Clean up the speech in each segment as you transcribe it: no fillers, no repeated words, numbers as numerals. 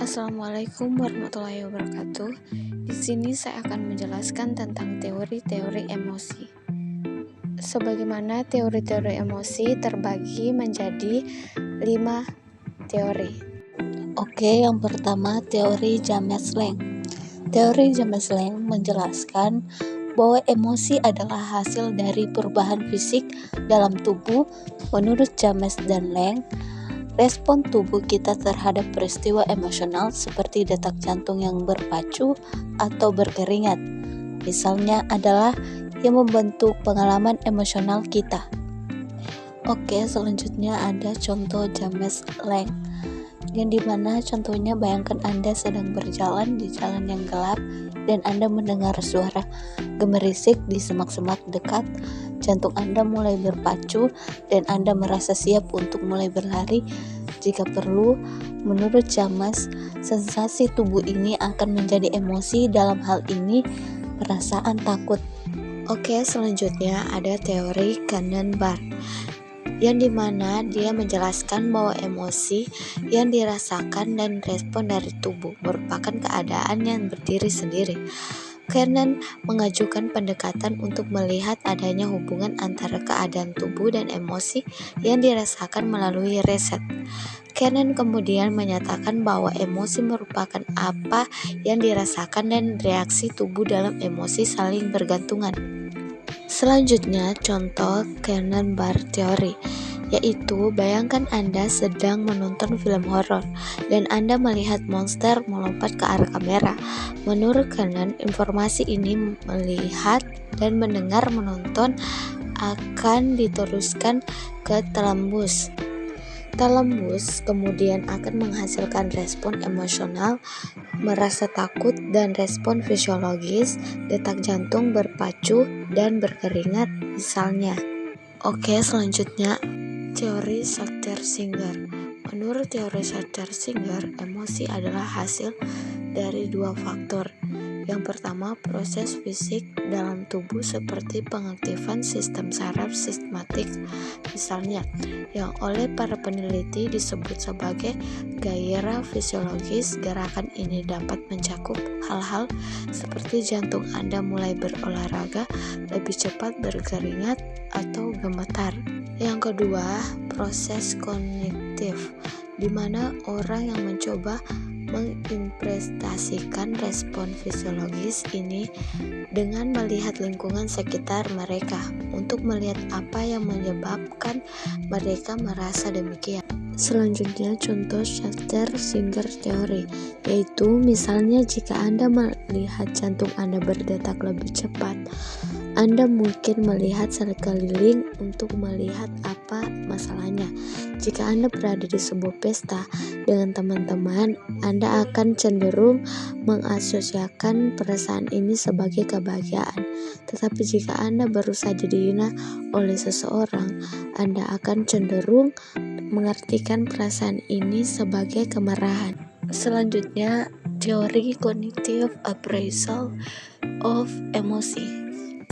Assalamualaikum warahmatullahi wabarakatuh. Di sini saya akan menjelaskan tentang teori-teori emosi. Sebagaimana teori-teori emosi terbagi menjadi 5 teori. Oke, yang pertama teori James Lange. Teori James Lange menjelaskan bahwa emosi adalah hasil dari perubahan fisik dalam tubuh. Menurut James dan Lange, respon tubuh kita terhadap peristiwa emosional seperti detak jantung yang berpacu atau berkeringat, misalnya adalah yang membentuk pengalaman emosional kita. Oke, selanjutnya ada contoh James Lange, yang dimana contohnya bayangkan Anda sedang berjalan di jalan yang gelap dan Anda mendengar suara gemerisik di semak-semak dekat. Jantung Anda mulai berpacu dan Anda merasa siap untuk mulai berlari jika perlu. Menurut James, sensasi tubuh ini akan menjadi emosi, dalam hal ini perasaan takut. Oke, selanjutnya ada teori Cannon-Barth, yang dimana dia menjelaskan bahwa emosi yang dirasakan dan respon dari tubuh merupakan keadaan yang berdiri sendiri. Cannon mengajukan pendekatan untuk melihat adanya hubungan antara keadaan tubuh dan emosi yang dirasakan melalui riset. Cannon kemudian menyatakan bahwa emosi merupakan apa yang dirasakan dan reaksi tubuh dalam emosi saling bergantungan. Selanjutnya, contoh Cannon-Barth teori, yaitu bayangkan Anda sedang menonton film horor dan Anda melihat monster melompat ke arah kamera. Menurut Cannon, informasi ini melihat dan mendengar menonton akan diteruskan ke talamus. Talamus kemudian akan menghasilkan respon emosional, merasa takut, dan respon fisiologis, detak jantung berpacu dan berkeringat misalnya. Oke, selanjutnya teori Sachter-Singer. Menurut teori Sachter-Singer, emosi adalah hasil dari 2 faktor. Yang pertama, proses fisik dalam tubuh seperti pengaktifan sistem saraf sistematik misalnya, yang oleh para peneliti disebut sebagai gairah fisiologis. Gerakan ini dapat mencakup hal-hal seperti jantung Anda mulai berolahraga, lebih cepat berkeringat, atau gemetar. Yang kedua, proses kognitif, di mana orang yang mencoba menginterpretasikan respon fisiologis ini dengan melihat lingkungan sekitar mereka untuk melihat apa yang menyebabkan mereka merasa demikian. Selanjutnya, contoh Sachter-Singer teori, yaitu misalnya jika Anda melihat jantung Anda berdetak lebih cepat, Anda mungkin melihat sekeliling untuk melihat apa masalahnya. Jika Anda berada di sebuah pesta dengan teman-teman, Anda akan cenderung mengasosiasikan perasaan ini sebagai kebahagiaan. Tetapi jika Anda baru saja dihina oleh seseorang, Anda akan cenderung mengartikan perasaan ini sebagai kemarahan. Selanjutnya, teori cognitive appraisal of emosi.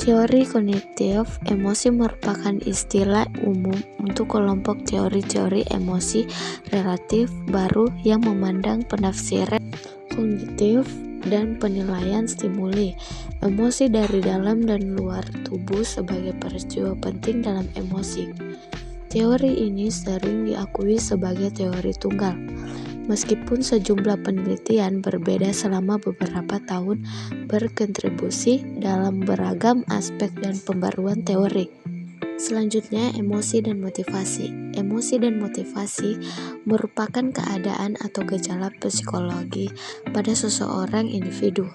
Teori kognitif emosi merupakan istilah umum untuk kelompok teori-teori emosi relatif baru yang memandang penafsiran kognitif dan penilaian stimuli emosi dari dalam dan luar tubuh sebagai peristiwa penting dalam emosi. Teori ini sering diakui sebagai teori tunggal, meskipun sejumlah penelitian berbeda selama beberapa tahun berkontribusi dalam beragam aspek dan pembaruan teori. Selanjutnya, emosi dan motivasi. Emosi dan motivasi merupakan keadaan atau gejala psikologi pada seseorang individu.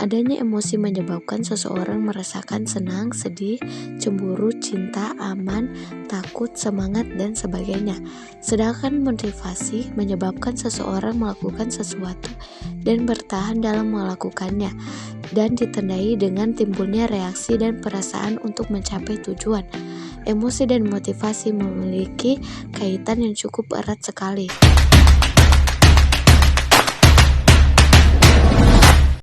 Adanya emosi menyebabkan seseorang merasakan senang, sedih, cemburu, cinta, aman, takut, semangat, dan sebagainya. Sedangkan motivasi menyebabkan seseorang melakukan sesuatu dan bertahan dalam melakukannya, dan ditandai dengan timbulnya reaksi dan perasaan untuk mencapai tujuan. Emosi dan motivasi memiliki kaitan yang cukup erat sekali.